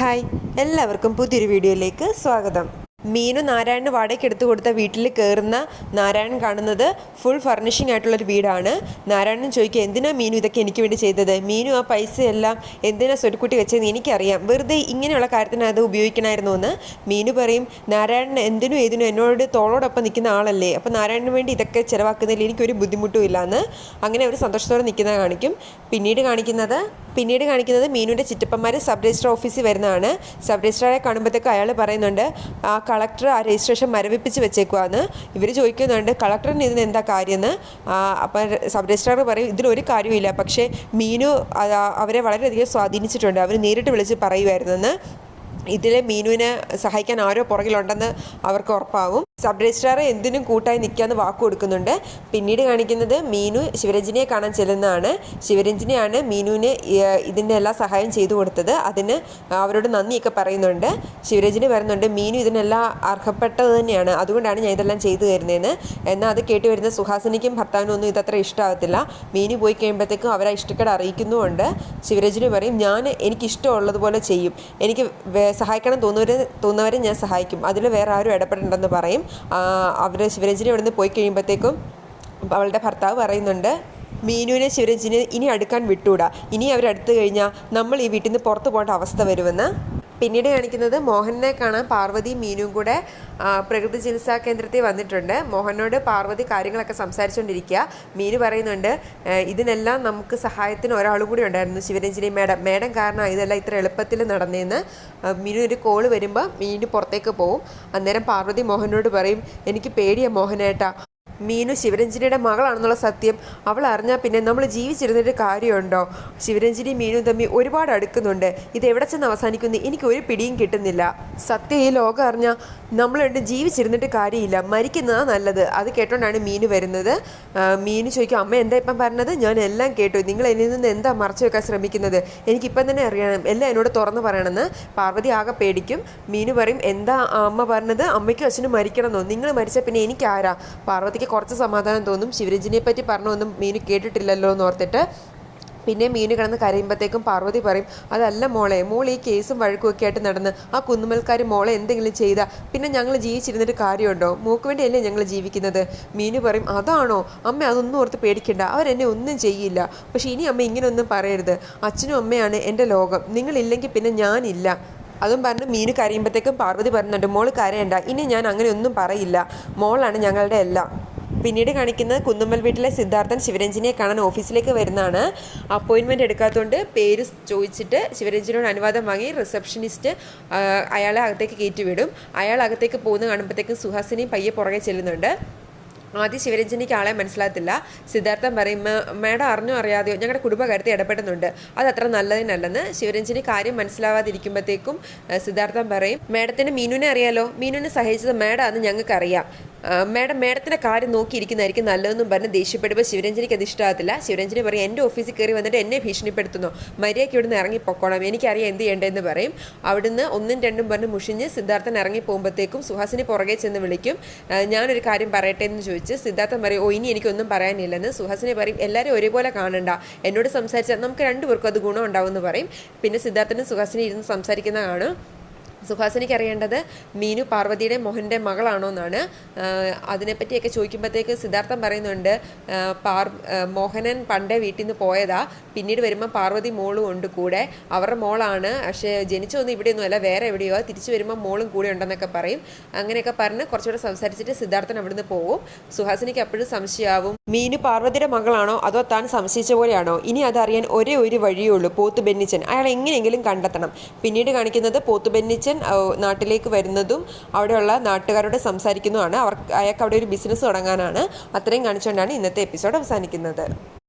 Hi, എല്ലാവർക്കും പുതിയൊരു വീഡിയോയിലേക്ക് സ്വാഗതം. മീനു നാരായണന് വാടകയ്ക്ക് എടുത്തു കൊടുത്ത വീട്ടിൽ കയറുന്ന നാരായണൻ കാണുന്നത് ഫുൾ ഫർണിഷിംഗ് ആയിട്ടുള്ളൊരു വീടാണ്. നാരായണൻ ചോദിക്കുക, എന്തിനാ മീനു ഇതൊക്കെ എനിക്ക് വേണ്ടി ചെയ്തത്? മീനു ആ പൈസയെല്ലാം എന്തിനാ സ്വരുക്കുട്ടി വെച്ചതെന്ന് എനിക്കറിയാം, വെറുതെ ഇങ്ങനെയുള്ള കാര്യത്തിന് അത് ഉപയോഗിക്കണമായിരുന്നു എന്ന്. മീനു പറയും, നാരായണൻ എന്തിനും ഏതിനും എന്നോട് തോളോടൊപ്പം നിൽക്കുന്ന ആളല്ലേ, അപ്പോൾ നാരായണന് വേണ്ടി ഇതൊക്കെ ചിലവാക്കുന്നതിൽ എനിക്കൊരു ബുദ്ധിമുട്ടും ഇല്ലയെന്ന്. അങ്ങനെ അവർ സന്തോഷത്തോടെ നിൽക്കുന്നത് കാണിക്കും. പിന്നീട് കാണിക്കുന്നത് മീനുവിൻ്റെ ചിറ്റപ്പന്മാർ സബ് രജിസ്ട്രാർ ഓഫീസിൽ വരുന്നതാണ്. സബ് രജിസ്ട്രാറെ കാണുമ്പോഴത്തേക്കും അയാൾ പറയുന്നുണ്ട്, ആ കളക്ടർ ആ രജിസ്ട്രേഷൻ മരവിപ്പിച്ച് വെച്ചേക്കുവാന്ന്. ഇവർ ചോദിക്കുന്നുണ്ട്, കളക്ടറിന് ഇതിന് എന്താ കാര്യമെന്ന്. അപ്പം സബ് രജിസ്ട്രാർ പറയും, ഇതിലൊരു കാര്യമില്ല, പക്ഷേ മീനു അവരെ വളരെയധികം സ്വാധീനിച്ചിട്ടുണ്ട്, അവർ നേരിട്ട് വിളിച്ച് പറയുമായിരുന്നെന്ന്. ഇതിൽ മീനുവിനെ സഹായിക്കാൻ ആരോ പുറകിലുണ്ടെന്ന് അവർക്ക് ഉറപ്പാകും. സബ് രജിസ്ട്രാർ എന്തിനും കൂട്ടായി നിൽക്കാമെന്ന് വാക്ക് കൊടുക്കുന്നുണ്ട്. പിന്നീട് കാണിക്കുന്നത് മീനു ശിവരഞ്ജിനിയെ കാണാൻ ചെല്ലുന്നതാണ്. ശിവരഞ്ജിനിയാണ് മീനുവിന് ഇതിൻ്റെ എല്ലാ സഹായം ചെയ്തു കൊടുത്തത്. അതിന് അവരോട് നന്ദിയൊക്കെ പറയുന്നുണ്ട്. ശിവരഞ്ജിനി പറയുന്നുണ്ട്, മീനു ഇതിനെല്ലാം അർഹപ്പെട്ടത് തന്നെയാണ്, അതുകൊണ്ടാണ് ഞാൻ ഇതെല്ലാം ചെയ്തു തരുന്നതെന്ന്. എന്നാൽ അത് കേട്ട് വരുന്ന സുഹാസിനിക്കും ഭർത്താവിനും ഒന്നും ഇതത്ര ഇഷ്ടമാകത്തില്ല. മീനു പോയി കഴിയുമ്പോഴത്തേക്കും അവരെ ഇഷ്ടക്കേട് അറിയിക്കുന്നുമുണ്ട്. ശിവരഞ്ജിനി പറയും, എനിക്കിഷ്ടമുള്ളതുപോലെ ചെയ്യും, എനിക്ക് സഹായിക്കണം തോന്നുന്നവരെ ഞാൻ സഹായിക്കും, അതിൽ വേറെ ആരും ഇടപെടേണ്ടെന്ന് പറയും. ശിവരഞ്ജിനി ഇവിടെ നിന്ന് പോയി കഴിയുമ്പോഴത്തേക്കും അവളുടെ ഭർത്താവ് പറയുന്നുണ്ട്, മീനുവിനെ ശിവരഞ്ജിനി ഇനി അടുക്കാൻ വിട്ടൂടാ, ഇനി അവരടുത്ത് കഴിഞ്ഞാൽ നമ്മൾ ഈ വീട്ടിൽ നിന്ന് പുറത്തു പോകേണ്ട അവസ്ഥ വരുമെന്ന്. പിന്നീട് കാണിക്കുന്നത് മോഹനെ കാണാൻ പാർവതിയും മീനും കൂടെ പ്രകൃതി ചികിത്സാ കേന്ദ്രത്തിൽ വന്നിട്ടുണ്ട്. മോഹനോട് പാർവതി കാര്യങ്ങളൊക്കെ സംസാരിച്ചുകൊണ്ടിരിക്കുക. മീനു പറയുന്നുണ്ട്, ഇതിനെല്ലാം നമുക്ക് സഹായത്തിന് ഒരാളും കൂടി ഉണ്ടായിരുന്നു, ശിവരഞ്ജിനി മേഡം കാരണം ഇതെല്ലാം ഇത്ര എളുപ്പത്തിൽ നടന്നതെന്ന്. മീനു ഒരു കോള് വരുമ്പോൾ മീനു പുറത്തേക്ക് പോവും. അന്നേരം പാർവതി മോഹനോട് പറയും, എനിക്ക് പേടിയാണ് മോഹനേട്ടാ, മീനു ശിവരഞ്ജിനിയുടെ മകളാണെന്നുള്ള സത്യം അവൾ അറിഞ്ഞാൽ പിന്നെ നമ്മൾ ജീവിച്ചിരുന്നിട്ട് കാര്യമുണ്ടോ? ശിവരഞ്ജിനി മീനു തമ്മിൽ ഒരുപാട് അടുക്കുന്നുണ്ട്, ഇത് എവിടെ ചെന്ന് അവസാനിക്കുന്നു എനിക്ക് ഒരു പിടിയും കിട്ടുന്നില്ല. സത്യം ഈ ലോകം അറിഞ്ഞാൽ നമ്മൾ രണ്ടും ജീവിച്ചിരുന്നിട്ട് കാര്യമില്ല, മരിക്കുന്നതാണ് നല്ലത്. അത് കേട്ടോണ്ടാണ് മീനു വരുന്നത്. മീനു ചോദിക്കും, അമ്മ എന്താ ഇപ്പം പറഞ്ഞത്? ഞാൻ എല്ലാം കേട്ടു, നിങ്ങൾ എന്നിൽ നിന്ന് എന്താ മറച്ചു വെക്കാൻ ശ്രമിക്കുന്നത്? എനിക്കിപ്പം തന്നെ അറിയണം, എല്ലാം എന്നോട് തുറന്നു പറയണമെന്ന്. പാർവതി ആകെ പേടിക്കും. മീനു പറയും, എന്താ അമ്മ പറഞ്ഞത്? അമ്മയ്ക്കും അച്ഛനും മരിക്കണമെന്നോ? നിങ്ങൾ മരിച്ചാൽ പിന്നെ എനിക്കാരാ? പാർവതിക്ക് കുറച്ച് സമാധാനം തോന്നും. ശിവരഞ്ജിനിയെ പറ്റി പറഞ്ഞൊന്നും മീനു കേട്ടിട്ടില്ലല്ലോ എന്ന് ഓർത്തിട്ട്. പിന്നെ മീനു കിടന്ന് കരയുമ്പോഴത്തേക്കും പാർവതി പറയും, അതല്ല മോളെ, മോൾ ഈ കേസും വഴക്കുമൊക്കെ ആയിട്ട് നടന്ന് ആ കുന്നുമൽക്കാർ മോളെ എന്തെങ്കിലും ചെയ്താൽ പിന്നെ ഞങ്ങൾ ജീവിച്ചിരുന്നിട്ട് കാര്യമുണ്ടോ? മോക്ക് വേണ്ടിയല്ലേ ഞങ്ങൾ ജീവിക്കുന്നത്? മീനു പറയും, അതാണോ അമ്മ? അതൊന്നും ഓർത്ത് പേടിക്കണ്ട, അവരെന്നെ ഒന്നും ചെയ്യില്ല. പക്ഷേ ഇനി അമ്മ ഇങ്ങനെയൊന്നും പറയരുത്, അച്ഛനും അമ്മയാണ് എൻ്റെ ലോകം, നിങ്ങളില്ലെങ്കിൽ പിന്നെ ഞാനില്ല. അതും പറഞ്ഞ് മീനു കരയുമ്പോഴത്തേക്കും പാർവതി പറയുന്നുണ്ട്, മോൾ കരയണ്ട, ഇനി ഞാൻ അങ്ങനെ ഒന്നും പറയില്ല, മോളാണ് ഞങ്ങളുടെ എല്ലാം. പിന്നീട് കാണിക്കുന്നത് കുന്നുമ്മൽ വീട്ടിലെ സിദ്ധാർത്ഥൻ ശിവരഞ്ജിനിയെ കാണാൻ ഓഫീസിലേക്ക് വരുന്നതാണ്. അപ്പോയിൻമെൻറ്റ് എടുക്കാത്തതുകൊണ്ട് പേര് ചോദിച്ചിട്ട് ശിവരഞ്ജിനിയോട് അനുവാദം വാങ്ങി റിസപ്ഷനിസ്റ്റ് അയാളെ അകത്തേക്ക് കയറ്റിവിടും. അയാൾ അകത്തേക്ക് പോകുന്ന കാണുമ്പോഴത്തേക്കും സുഹാസിനി പയ്യെ പുറകെ ചെല്ലുന്നുണ്ട്. ആദ്യം ശിവരഞ്ജിനിക്ക് ആളെ മനസ്സിലാകത്തില്ല. സിദ്ധാർത്ഥൻ പറയും, മേഡം അറിഞ്ഞോ അറിയാതെയോ ഞങ്ങളുടെ കുടുംബകാര്യത്തിൽ ഇടപെടുന്നുണ്ട്, അതത്ര നല്ലതിനല്ലെന്ന്. ശിവരഞ്ജിനി കാര്യം മനസ്സിലാവാതിരിക്കുമ്പോഴത്തേക്കും സിദ്ധാർത്ഥൻ പറയും, മേഡത്തിന് മീനുവിനെ അറിയാലോ, മീനുവിനെ സഹായിച്ചത് മേഡം അന്ന് ഞങ്ങൾക്കറിയാം, മേഡത്തിൻ്റെ കാര്യം നോക്കിയിരിക്കുന്നതായിരിക്കും നല്ലതെന്നും പറഞ്ഞ് ദേഷ്യപ്പെടുമ്പോൾ ശിവരഞ്ജിനിക്ക് അത് ഇഷ്ടമാകത്തില്ല. ശിവരഞ്ജിനി പറയും, എൻ്റെ ഓഫീസിൽ കയറി വന്നിട്ട് എന്നെ ഭീഷണിപ്പെടുത്തുന്നു, മര്യാദയ്ക്ക് ഇവിടുന്ന് ഇറങ്ങിപ്പോക്കണം, എനിക്കറിയാം എന്ത് ചെയ്യേണ്ടതെന്ന് പറയും. അവിടുന്ന് ഒന്നും രണ്ടും പറഞ്ഞ് മുഷിഞ്ഞ് സിദ്ധാർത്ഥൻ ഇറങ്ങി പോകുമ്പോഴത്തേക്കും സുഹാസിനി പുറകെ ചെന്ന് വിളിക്കും. ഞാനൊരു കാര്യം പറയട്ടെ എന്ന് ചോദിച്ച് സിദ്ധാർത്ഥൻ പറയും, ഇനി എനിക്കൊന്നും പറയാനില്ലെന്ന്. സുഹാസിനി പറയും, എല്ലാവരും ഒരേപോലെ കാണണ്ട, എന്നോട് സംസാരിച്ചാൽ നമുക്ക് രണ്ടുപേർക്കും അത് ഗുണം ഉണ്ടാവുമെന്ന് പറയും. പിന്നെ സിദ്ധാർത്ഥനും സുഹാസിനി ഇരുന്ന് സംസാരിക്കുന്ന കാണും. സുഹാസിനിക്ക് അറിയേണ്ടത് മീനു പാർവതിയുടെ മോഹൻ്റെ മകളാണോ എന്നാണ്. അതിനെപ്പറ്റിയൊക്കെ ചോദിക്കുമ്പോഴത്തേക്ക് സിദ്ധാർത്ഥൻ പറയുന്നുണ്ട്, മോഹനൻ പണ്ടേ വീട്ടിൽ നിന്ന് പോയതാ, പിന്നീട് വരുമ്പോൾ പാർവതി മോളും ഉണ്ട് കൂടെ, അവരുടെ മോളാണ്, പക്ഷേ ജനിച്ചൊന്നും ഇവിടെയൊന്നും അല്ല, വേറെ എവിടെയോ, തിരിച്ചു വരുമ്പോൾ മോളും കൂടെ ഉണ്ടെന്നൊക്കെ പറയും. അങ്ങനെയൊക്കെ പറഞ്ഞ് കുറച്ചുകൂടെ സംസാരിച്ചിട്ട് സിദ്ധാർത്ഥൻ അവിടുന്ന് പോകും. സുഹാസിനിക്ക് അപ്പോഴും സംശയമാവും, മീനു പാർവതിയുടെ മകളാണോ അതോ താൻ സംശയിച്ച പോലെയാണോ? ഇനി അതറിയാൻ ഒരേ ഒരു വഴിയേ ഉള്ളൂ, പോത്തു ബെന്നിച്ചൻ, അയാൾ എങ്ങനെയെങ്കിലും കണ്ടെത്തണം. പിന്നീട് കാണിക്കുന്നത് പോത്തു ബെന്നിച്ചൻ നാട്ടിലേക്ക് വരുന്നതും അവിടെയുള്ള നാട്ടുകാരോട് സംസാരിക്കുന്നതുമാണ്. അയാൾക്ക് അവിടെ ഒരു ബിസിനസ് തുടങ്ങാനാണ്. അത്രയും കാണിച്ചുകൊണ്ടാണ് ഇന്നത്തെ എപ്പിസോഡ് അവസാനിക്കുന്നത്.